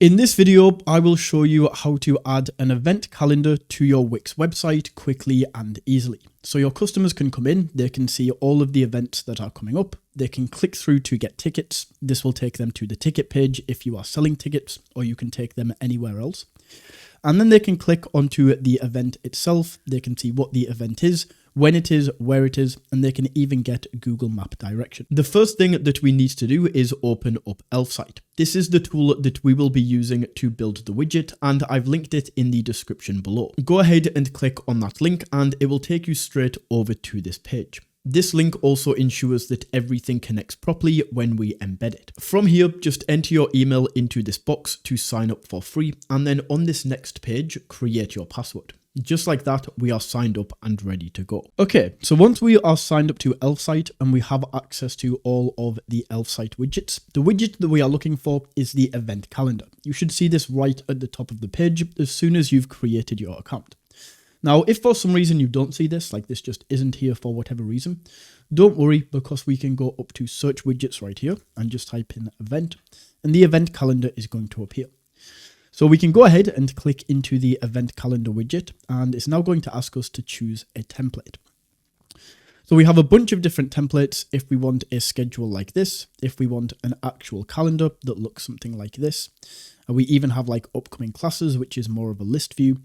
In this video, I will show you how to add an event calendar to your Wix website quickly and easily. So your customers can come in, they can see all of the events that are coming up, they can click through to get tickets. This will take them to the ticket page if you are selling tickets, or you can take them anywhere else. And then they can click onto the event itself, they can see what the event is, when it is, where it is, and they can even get Google Map direction. The first thing that we need to do is open up Elfsight. This is the tool that we will be using to build the widget, and I've linked it in the description below. Go ahead and click on that link and it will take you straight over to this page. This link also ensures that everything connects properly when we embed it. From here, just enter your email into this box to sign up for free, and then on this next page, create your password. Just like that, we are signed up and ready to go. Okay, so once we are signed up to Elfsight and we have access to all of the Elfsight widgets, the widget that we are looking for is the event calendar. You should see this right at the top of the page as soon as you've created your account. Now, if for some reason you don't see this, like this just isn't here for whatever reason, don't worry, because we can go up to search widgets right here and just type in event, and the event calendar is going to appear. So we can go ahead and click into the event calendar widget, and it's now going to ask us to choose a template. So we have a bunch of different templates if we want a schedule like this, if we want an actual calendar that looks something like this. And we even have like upcoming classes, which is more of a list view.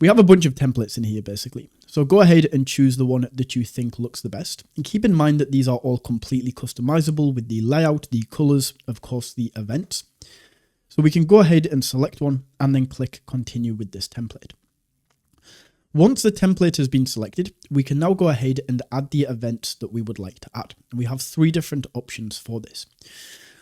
We have a bunch of templates in here basically. So go ahead and choose the one that you think looks the best. And keep in mind that these are all completely customizable with the layout, the colors, of course, the events. So we can go ahead and select one and then click continue with this template. Once the template has been selected, we can now go ahead and add the events that we would like to add. And we have three different options for this.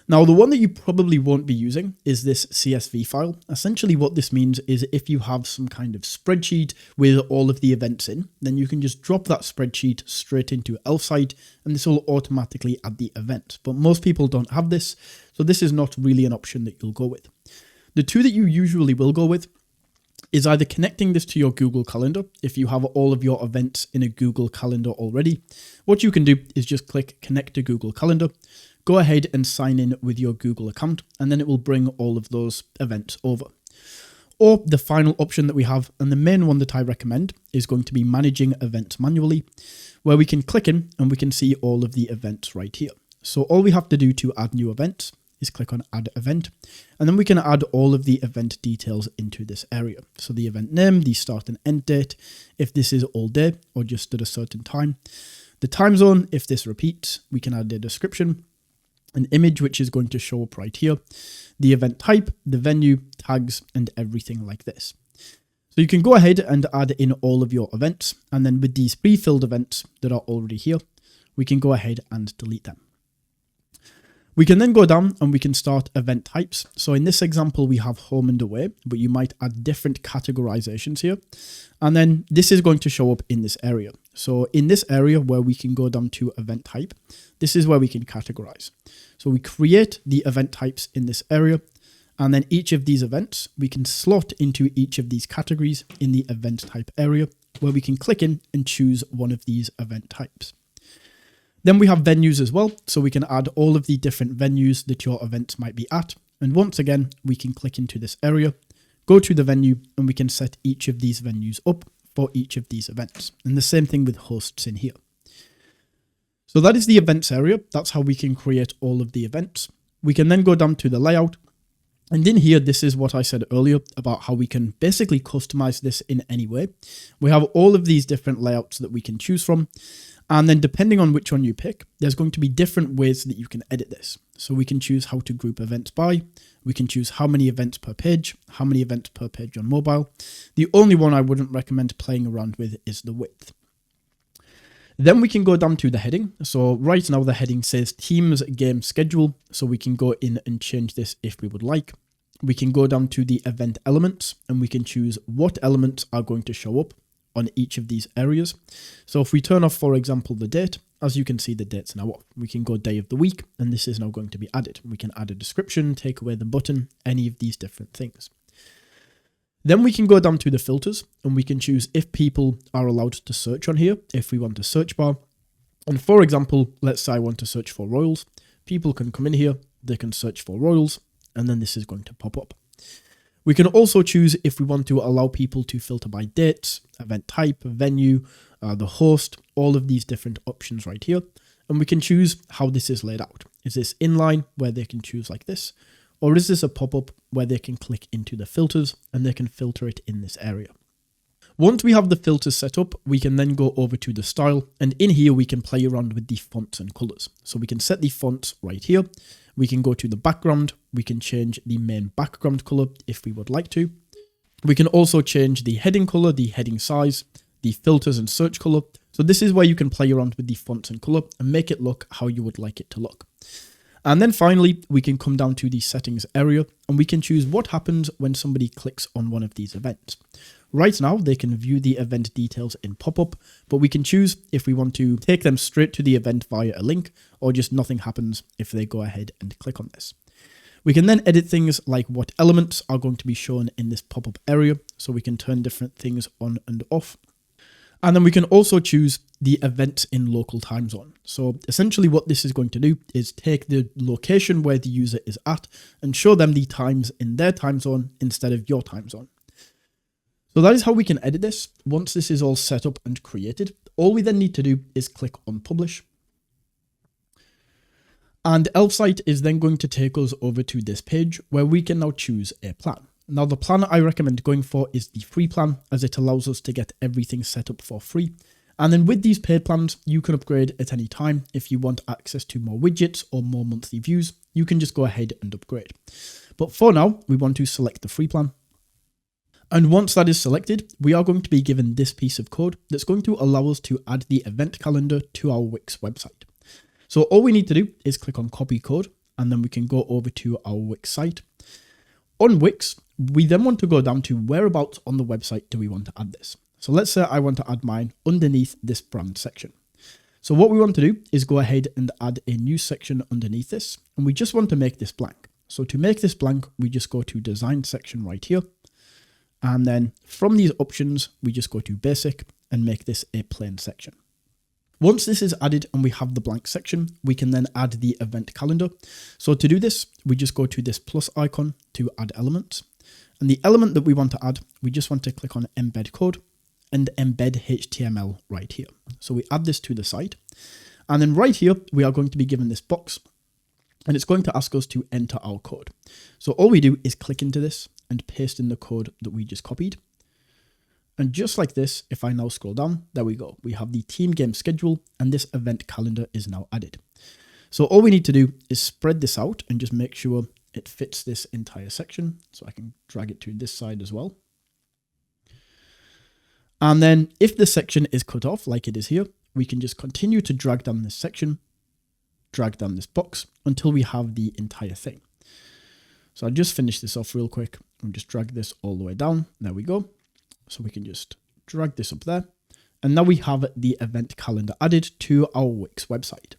Now, the one that you probably won't be using is this CSV file. Essentially what this means is if you have some kind of spreadsheet with all of the events in, then you can just drop that spreadsheet straight into Elfsight and this will automatically add the event. But most people don't have this, so this is not really an option that you'll go with. The two that you usually will go with is either connecting this to your Google Calendar. If you have all of your events in a Google Calendar already, what you can do is just click connect to Google Calendar, go ahead and sign in with your Google account, and then it will bring all of those events over. Or the final option that we have, and the main one that I recommend, is going to be managing events manually, where we can click in and we can see all of the events right here. So all we have to do to add new events is click on add event, and then we can add all of the event details into this area. So the event name, the start and end date, if this is all day or just at a certain time, the time zone, if this repeats, we can add a description, an image which is going to show up right here, the event type, the venue, tags, and everything like this. So you can go ahead and add in all of your events, and then with these pre-filled events that are already here, we can go ahead and delete them. We can then go down and we can start event types. So in this example, we have home and away, but you might add different categorizations here. And then this is going to show up in this area. So in this area where we can go down to event type, this is where we can categorize. So we create the event types in this area, and then each of these events, we can slot into each of these categories in the event type area, where we can click in and choose one of these event types. Then we have venues as well, so we can add all of the different venues that your events might be at. And once again, we can click into this area, go to the venue, and we can set each of these venues up for each of these events. And the same thing with hosts in here. So that is the events area. That's how we can create all of the events. We can then go down to the layout. And in here, this is what I said earlier about how we can basically customize this in any way. We have all of these different layouts that we can choose from. And then depending on which one you pick, there's going to be different ways that you can edit this. So we can choose how to group events by, we can choose how many events per page, how many events per page on mobile. The only one I wouldn't recommend playing around with is the width. Then we can go down to the heading. So right now the heading says Teams Game Schedule. So we can go in and change this if we would like. We can go down to the event elements and we can choose what elements are going to show up on each of these areas. So if we turn off, for example, the date, as you can see, the date's now off. We can go day of the week, and this is now going to be added. We can add a description, take away the button, any of these different things. Then we can go down to the filters, and we can choose if people are allowed to search on here, if we want a search bar. And for example, let's say I want to search for Royals. People can come in here, they can search for Royals, and then this is going to pop up. We can also choose if we want to allow people to filter by dates, event type, venue, the host, all of these different options right here. And we can choose how this is laid out. Is this inline where they can choose like this? Or is this a pop-up where they can click into the filters and they can filter it in this area? Once we have the filters set up, we can then go over to the style, and in here we can play around with the fonts and colors. So we can set the fonts right here. We can go to the background. We can change the main background color if we would like to. We can also change the heading color, the heading size, the filters and search color. So this is where you can play around with the fonts and color and make it look how you would like it to look. And then finally, we can come down to the settings area and we can choose what happens when somebody clicks on one of these events. Right now, they can view the event details in pop-up, but we can choose if we want to take them straight to the event via a link or just nothing happens if they go ahead and click on this. We can then edit things like what elements are going to be shown in this pop-up area, so we can turn different things on and off. And then we can also choose the events in local time zone. So essentially what this is going to do is take the location where the user is at and show them the times in their time zone instead of your time zone. So that is how we can edit this. Once this is all set up and created, all we then need to do is click on publish. And Elfsight is then going to take us over to this page where we can now choose a plan. Now the plan I recommend going for is the free plan, as it allows us to get everything set up for free. And then with these paid plans, you can upgrade at any time. If you want access to more widgets or more monthly views, you can just go ahead and upgrade. But for now, we want to select the free plan. And once that is selected, we are going to be given this piece of code that's going to allow us to add the event calendar to our Wix website. So all we need to do is click on copy code, and then we can go over to our Wix site. On Wix, we then want to go down to whereabouts on the website do we want to add this. So let's say I want to add mine underneath this brand section. So what we want to do is go ahead and add a new section underneath this, and we just want to make this blank. So to make this blank, we just go to design section right here. And then from these options, we just go to basic and make this a plain section. Once this is added and we have the blank section, we can then add the event calendar. So to do this, we just go to this plus icon to add elements. And the element that we want to add, we just want to click on embed code and embed HTML right here. So we add this to the site. And then right here, we are going to be given this box and it's going to ask us to enter our code. So all we do is click into this and paste in the code that we just copied. And just like this, if I now scroll down, there we go. We have the team game schedule and this event calendar is now added. So all we need to do is spread this out and just make sure it fits this entire section. So I can drag it to this side as well. And then if the section is cut off like it is here, we can just continue to drag down this section, drag down this box until we have the entire thing. So I'll just finish this off real quick and just drag this all the way down. There we go. So we can just drag this up there. And now we have the event calendar added to our Wix website.